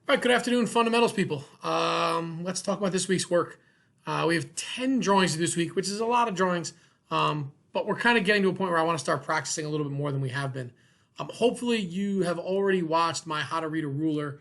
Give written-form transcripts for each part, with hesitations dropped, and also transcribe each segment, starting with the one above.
All right, good afternoon, fundamentals people. Let's talk about this week's work. We have 10 drawings to do this week, which is a lot of drawings, but we're kind of getting to a point where I want to start practicing a little bit more than we have been. Hopefully you have already watched my how to read a ruler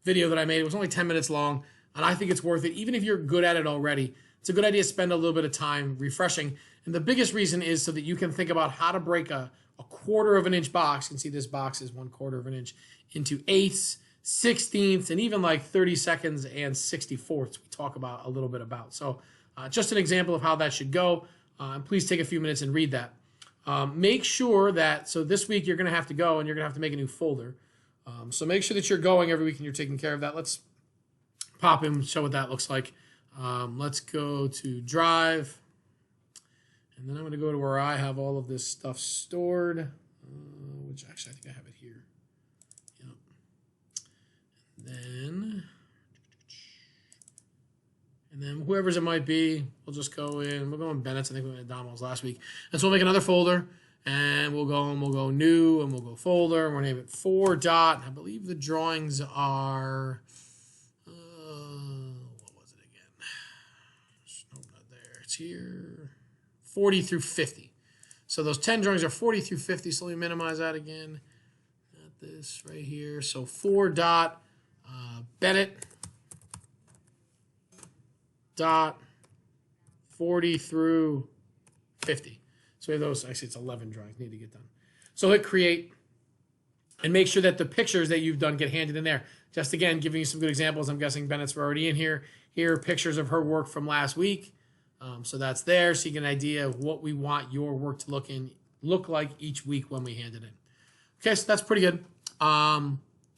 video that I made. It was only 10 minutes long, and I think it's worth it. Even if you're good at it already, it's a good idea to spend a little bit of time refreshing. And the biggest reason is so that you can think about how to break a quarter of an inch box. You can see this box is 1/4 of an inch into eighths, 16ths, and even like 32nds and 64ths we talk about a little bit about. So just an example of how that should go. And please take a few minutes and read that. Make sure that, so this week you're going to have to go and you're going to have to make a new folder. So make sure that you're going every week and you're taking care of that. Let's pop in and show what that looks like. Let's go to Drive. And then I'm going to go to where I have all of this stuff stored, which actually I think I have it here. Yep. And then whoever's it might be, we'll just go in. We'll go in Bennett's. I think we went to Domino's last week. And so we'll make another folder, and we'll go new, and we'll go folder, and we'll name it 4 dot. I believe the drawings are, what was it again? Nope, not there. It's here. 40 through 50. So those 10 drawings are 40 through 50. So let me minimize that again. Not this right here. So 4 dot Bennett dot 40 through 50. So we have those. Actually, it's 11 drawings need to get done. So hit create and make sure that the pictures that you've done get handed in there. Just again, giving you some good examples. I'm guessing Bennett's were already in here. Here are pictures of her work from last week. So that's there, so you get an idea of what we want your work to look like each week when we hand it in. Okay, so that's pretty good.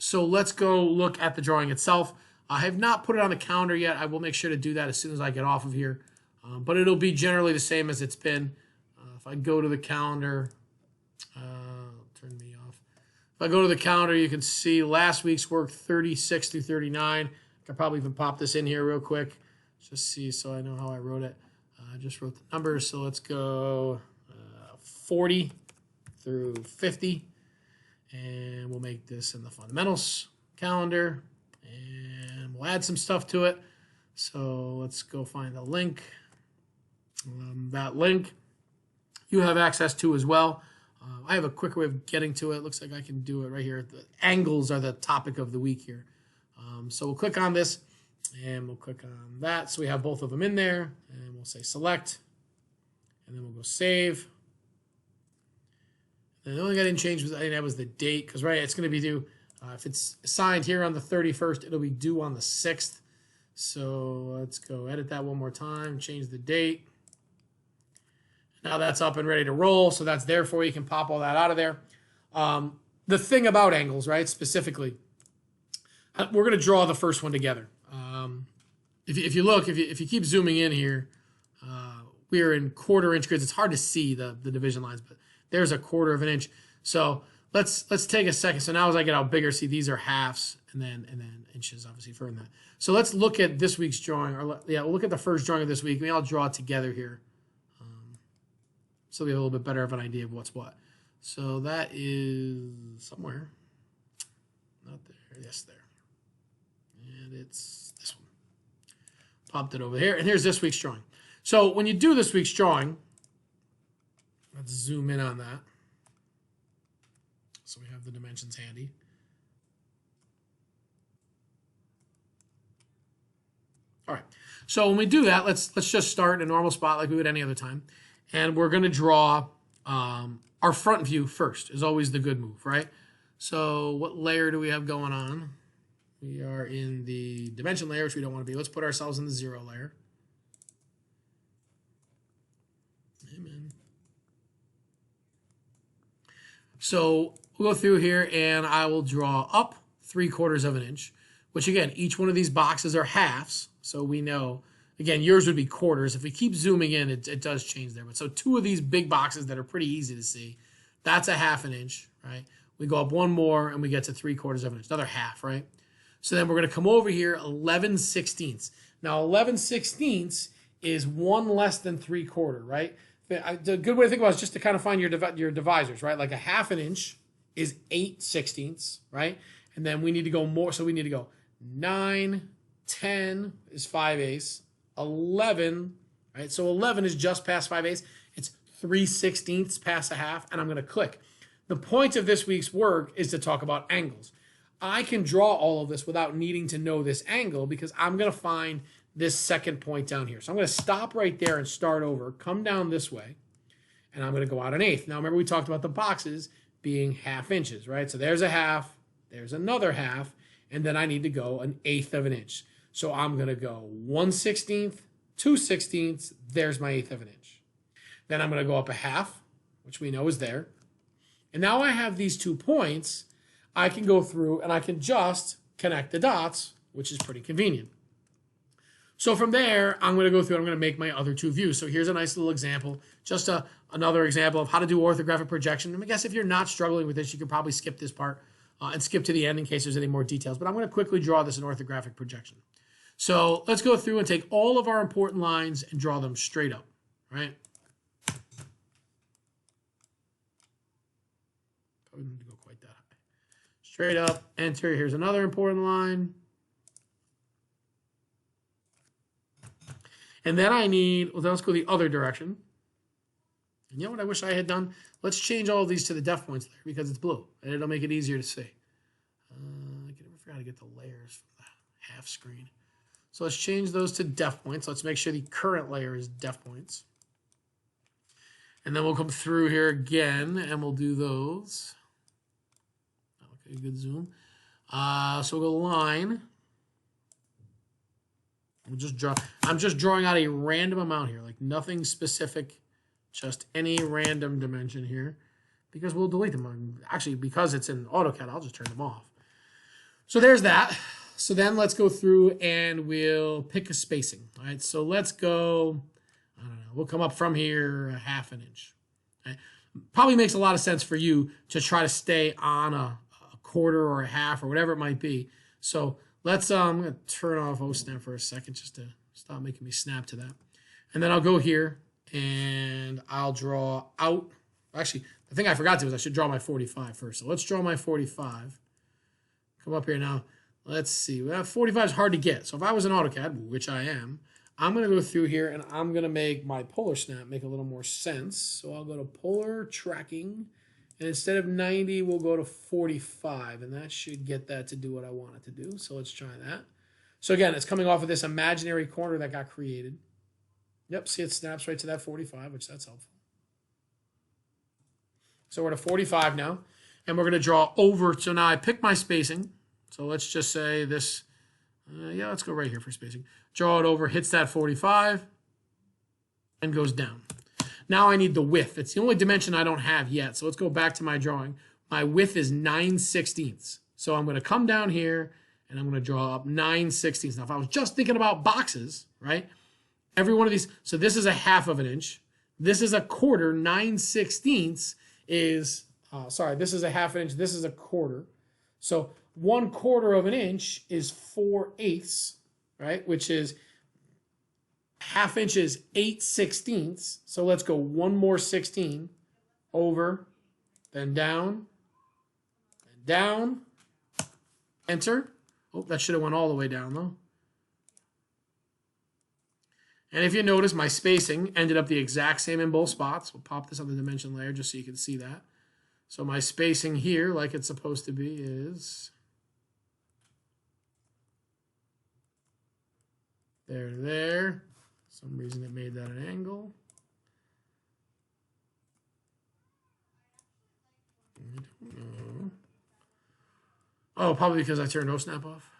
So let's go look at the drawing itself. I have not put it on the calendar yet. I will make sure to do that as soon as I get off of here. But it'll be generally the same as it's been. If I go to the calendar, turn me off. If I go to the calendar, you can see last week's work 36 through 39. I could probably even pop this in here real quick. Just see so I know how I wrote it. I just wrote the numbers, so let's go 40 through 50, and we'll make this in the fundamentals calendar, and we'll add some stuff to it. So let's go find the link. That link you have access to as well. I have a quicker way of getting to it. Looks like I can do it right here. The angles are the topic of the week here. So we'll click on this. And we'll click on that. So we have both of them in there. And we'll say select. And then we'll go save. And the only thing I didn't change was I didn't have was the date. Because, right, it's going to be due. If it's assigned here on the 31st, it'll be due on the 6th. So let's go edit that one more time. Change the date. Now that's up and ready to roll. So that's there for you. You can pop all that out of there. The thing about angles, right, specifically, we're going to draw the first one together. If you look, if you keep zooming in here, we are in 1/4 inch grids. It's hard to see the division lines, but there's a 1/4 of an inch. So let's take a second. So now as I get out bigger, see these are halves and then inches, obviously further than that. So let's look at this week's drawing. Or yeah, we'll look at the first drawing of this week. Maybe I'll draw it together here, so we have a little bit better of an idea of what's what. So that is somewhere, not there. Yes, there, and it's this one. Popped it over here, and here's this week's drawing. So when you do this week's drawing, let's zoom in on that. So we have the dimensions handy. All right. So when we do that, let's just start in a normal spot like we would any other time, and we're going to draw our front view first. Is always the good move, right? So what layer do we have going on? We are in the dimension layer, which we don't want to be. Let's put ourselves in the 0 layer. Amen. So we'll go through here, and I will draw up 3/4 of an inch, which, again, each one of these boxes are halves. So we know, again, yours would be quarters. If we keep zooming in, it does change there. But so 2 of these big boxes that are pretty easy to see, that's a 1/2 inch, right? We go up one more, and we get to 3/4 of an inch, another half, right? So then we're going to come over here 11/16. Now 11/16 is 1 less than 3/4, right? The good way to think about it is just to kind of find your divisors, right? Like a 1/2 inch is 8/16, right? And then we need to go more. So we need to go 9, 10 is 5/8, 11, right? So 11 is just past 5/8. It's 3/16 past a half, and I'm going to click. The point of this week's work is to talk about angles. I can draw all of this without needing to know this angle because I'm going to find this second point down here. So I'm going to stop right there and start over, come down this way, and I'm going to go out 1/8. Now, remember we talked about the boxes being 1/2 inches, right? So there's a half, there's another half, and then I need to go 1/8 of an inch. So I'm going to go 1/16, 2/16, there's my 1/8 of an inch. Then I'm going to go up a half, which we know is there. And now I have these 2 points. I can go through and I can just connect the dots, which is pretty convenient. So from there, I'm going to go through and I'm going to make my other 2 views. So here's a nice little example, just another example of how to do orthographic projection. And I guess if you're not struggling with this, you can probably skip this part and skip to the end in case there's any more details. But I'm going to quickly draw this in orthographic projection. So let's go through and take all of our important lines and draw them straight up, right? Probably need to go quite that high. Straight up, enter. Here's another important line. And then I need, well, let's go the other direction. And you know what I wish I had done? Let's change all of these to the def points layer because it's blue. And it'll make it easier to see. I forgot to get the layers from the half screen. So let's change those to def points. Let's make sure the current layer is def points. And then we'll come through here again and we'll do those. Okay, good zoom. So we'll go line. We'll just draw. I'm just drawing out a random amount here, like nothing specific, just any random dimension here, because we'll delete them. Actually, because it's in AutoCAD, I'll just turn them off. So there's that. So then let's go through and we'll pick a spacing. All right, so let's go, I don't know, we'll come up from here 1/2 inch. Right? Probably makes a lot of sense for you to try to stay on a quarter or a half or whatever it might be. So let's, I'm going to turn off OSnap for a second just to stop making me snap to that. And then I'll go here and I'll draw out. Actually, the thing I forgot to do is I should draw my 45 first. So let's draw my 45. Come up here now. Let's see. Well, 45 is hard to get. So if I was in AutoCAD, which I am, I'm going to go through here and I'm going to make my polar snap make a little more sense. So I'll go to polar tracking. And instead of 90, we'll go to 45. And that should get that to do what I want it to do. So let's try that. So again, it's coming off of this imaginary corner that got created. Yep, see it snaps right to that 45, which that's helpful. So we're at a 45 now. And we're going to draw over. So now I pick my spacing. So let's just say this. Yeah, let's go right here for spacing. Draw it over, hits that 45, and goes down. Now I need the width. It's the only dimension I don't have yet. So let's go back to my drawing. My width is 9/16. So I'm going to come down here, and I'm going to draw up 9/16. Now, if I was just thinking about boxes, right? Every one of these. So this is a 1/2 inch. This is a quarter. 9/16 is, sorry, this is a 1/2 inch. This is a quarter. So 1/4 inch is 4/8, right? Which is 1/2 inch is 8/16. So let's go one more 16 over, then down, enter. Oh, that should have went all the way down though. And if you notice, my spacing ended up the exact same in both spots. We'll pop this on the dimension layer just so you can see that. So my spacing here, like it's supposed to be, is there to there. For some reason it made that an angle. I don't know. Oh, probably because I turned OSnap off.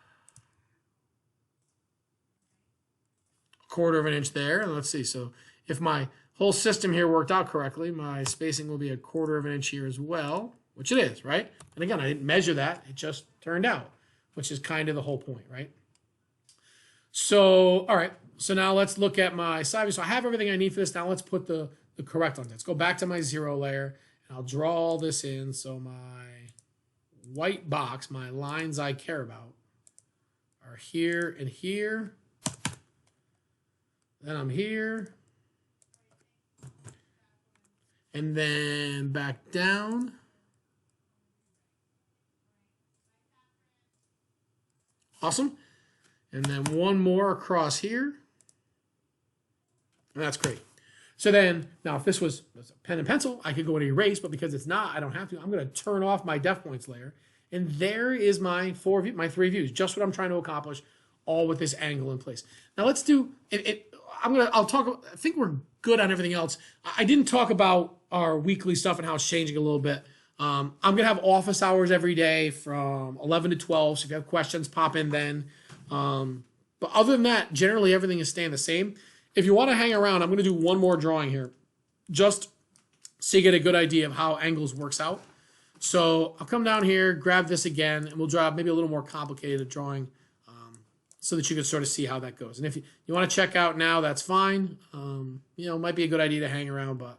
1/4 inch there. And let's see. So if my whole system here worked out correctly, my spacing will be 1/4 inch here as well, which it is, right? And again, I didn't measure that. It just turned out, which is kind of the whole point, right? So, all right. So now let's look at my side view. So I have everything I need for this. Now let's put the correct on. Let's go back to my 0 layer, and I'll draw all this in. So my white box, my lines I care about, are here and here. Then I'm here. And then back down. Awesome. And then one more across here. And that's great. So then, now if this was a pen and pencil, I could go and erase, but because it's not, I don't have to. I'm going to turn off my def points layer. And there is my three views, just what I'm trying to accomplish, all with this angle in place. Now let's do it. I'll talk. I think we're good on everything else. I didn't talk about our weekly stuff and how it's changing a little bit. I'm gonna have office hours every day from 11 to 12. So if you have questions, pop in then. But other than that, generally everything is staying the same. If you want to hang around, I'm gonna do one more drawing here, just so you get a good idea of how angles works out. So I'll come down here, grab this again, and we'll draw maybe a little more complicated drawing so that you can sort of see how that goes. And if you want to check out now, that's fine. It might be a good idea to hang around, but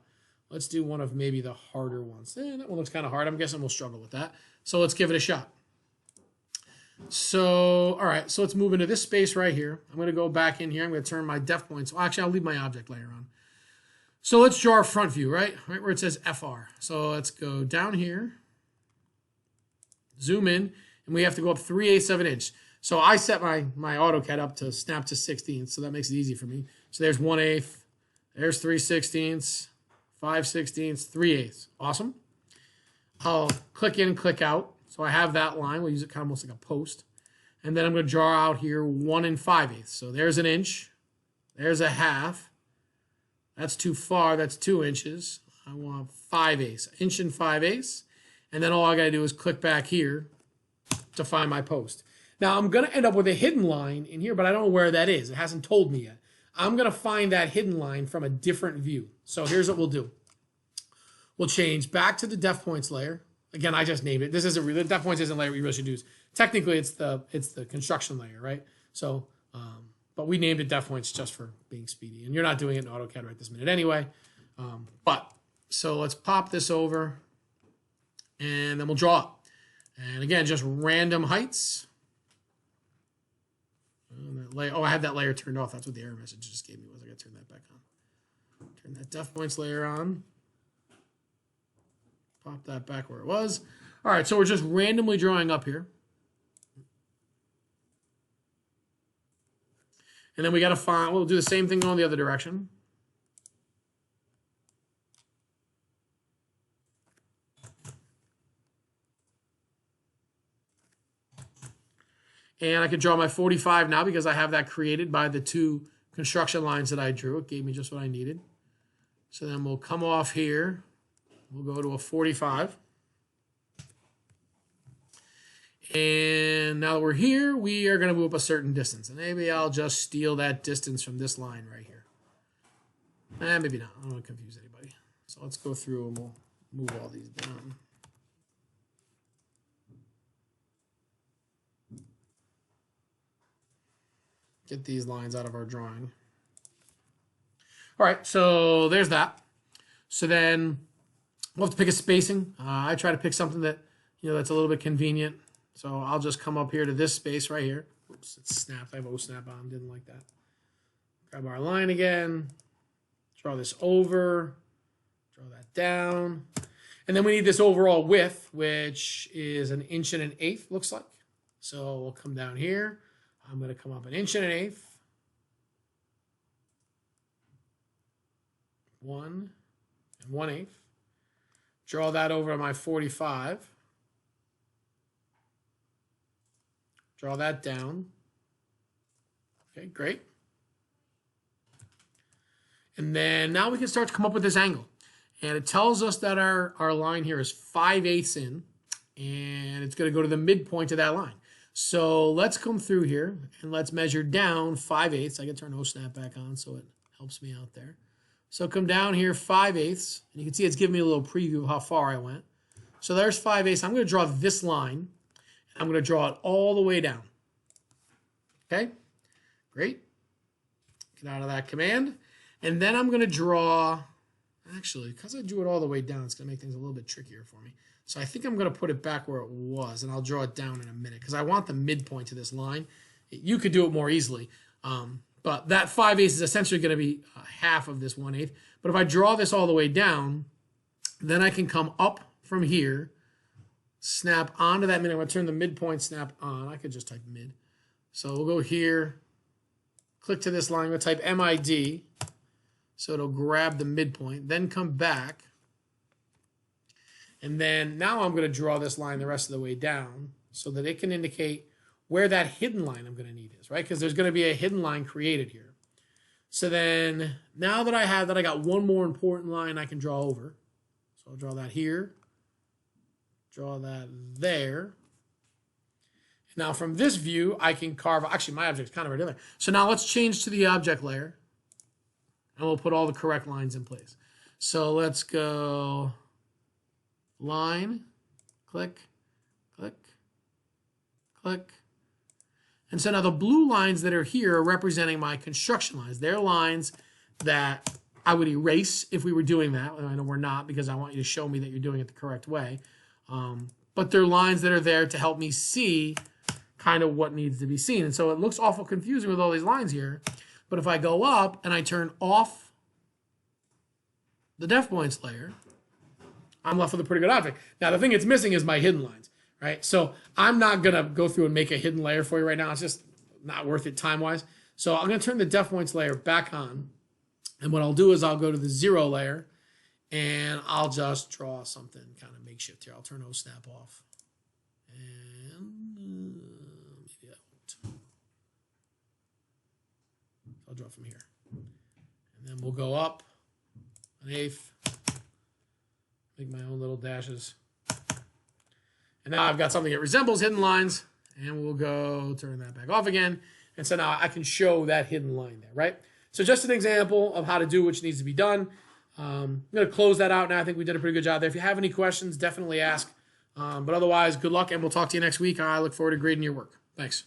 let's do one of maybe the harder ones. That one looks kind of hard. I'm guessing we'll struggle with that. So let's give it a shot. So, all right, so let's move into this space right here. I'm going to go back in here. I'm going to turn my def points. Well, actually, I'll leave my object layer on. So let's draw our front view, right where it says FR. So let's go down here, zoom in, and we have to go up 3/8 of an inch. So I set my AutoCAD up to snap to 16, so that makes it easy for me. So there's 1/8, there's 3/16, 5/16, 3/8. Awesome. I'll click in, click out. So I have that line. We'll use it kind of almost like a post. And then I'm going to draw out here 1 5/8. So there's an inch. There's a half. That's too far. That's 2 inches. I want 5/8. Inch and 5/8. And then all I got to do is click back here to find my post. Now I'm going to end up with a hidden line in here, but I don't know where that is. It hasn't told me yet. I'm going to find that hidden line from a different view. So here's what we'll do. We'll change back to the def points layer. Again, I just named it. This isn't really, the def points isn't layer we really should use. Technically, it's the construction layer, right? So, but we named it def points just for being speedy. And you're not doing it in AutoCAD right this minute anyway. So let's pop this over, and then we'll draw up. And again, just random heights. Oh, I had that layer turned off. That's what the error message just gave me. I got to turn that back on. Turn that def points layer on. Pop that back where it was. All right, so we're just randomly drawing up here. And then we got to find, we'll do the same thing going the other direction. And I could draw my 45 now because I have that created by the 2 construction lines that I drew. It gave me just what I needed. So then we'll come off here. We'll go to a 45. And now that we're here, we are going to move up a certain distance. And maybe I'll just steal that distance from this line right here. Maybe not. I don't want to confuse anybody. So let's go through and we'll move all these down. Get these lines out of our drawing. All right, so there's that. So then we'll have to pick a spacing. I try to pick something that, that's a little bit convenient. So I'll just come up here to this space right here. Oops, it snapped. I have O-snap on. Didn't like that. Grab our line again. Draw this over. Draw that down. And then we need this overall width, which is 1 1/8 inch, looks like. So we'll come down here. I'm going to come up 1 1/8 inch. 1 1/8. Draw that over on my 45. Draw that down. Okay, great. And then now we can start to come up with this angle. And it tells us that our line here is 5/8 in, and it's going to go to the midpoint of that line. So let's come through here and let's measure down 5/8. I can turn O-snap back on so it helps me out there. So come down here 5/8, and you can see it's giving me a little preview of how far I went. So there's 5/8. I'm going to draw this line. I'm going to draw it all the way down. Okay, great. Get out of that command. And then I'm going to draw, actually, because I drew it all the way down, it's going to make things a little bit trickier for me. So I think I'm going to put it back where it was, and I'll draw it down in a minute because I want the midpoint to this line. You could do it more easily, but that 5/8 is essentially going to be half of this 1/8. But if I draw this all the way down, then I can come up from here, snap onto that mid. I'm going to turn the midpoint snap on. I could just type mid. So we'll go here, click to this line, we'll type MID, so it'll grab the midpoint, then come back, and then now I'm going to draw this line the rest of the way down so that it can indicate where that hidden line I'm going to need is, right? Because there's going to be a hidden line created here. So then now that I have that, I got one more important line I can draw over. So I'll draw that here, draw that there. Now from this view, I can carve, actually my object's kind of right there. So now let's change to the object layer and we'll put all the correct lines in place. So let's go line, click, click, click. And so now the blue lines that are here are representing my construction lines. They're lines that I would erase if we were doing that. I know we're not because I want you to show me that you're doing it the correct way. But they're lines that are there to help me see kind of what needs to be seen. And so it looks awful confusing with all these lines here. But if I go up and I turn off the def points layer, I'm left with a pretty good object. Now the thing it's missing is my hidden lines. Right, so I'm not gonna go through and make a hidden layer for you right now. It's just not worth it time-wise. So I'm gonna turn the def points layer back on, and what I'll do is I'll go to the 0 layer, and I'll just draw something kind of makeshift here. I'll turn OSnap off, and maybe that won't. I'll draw from here, and then we'll go up an eighth, make my own little dashes. And now I've got something that resembles hidden lines, and we'll go turn that back off again. And so now I can show that hidden line there, right? So just an example of how to do what needs to be done. I'm going to close that out now. I think we did a pretty good job there. If you have any questions, definitely ask. But otherwise, good luck, and we'll talk to you next week. I look forward to grading your work. Thanks.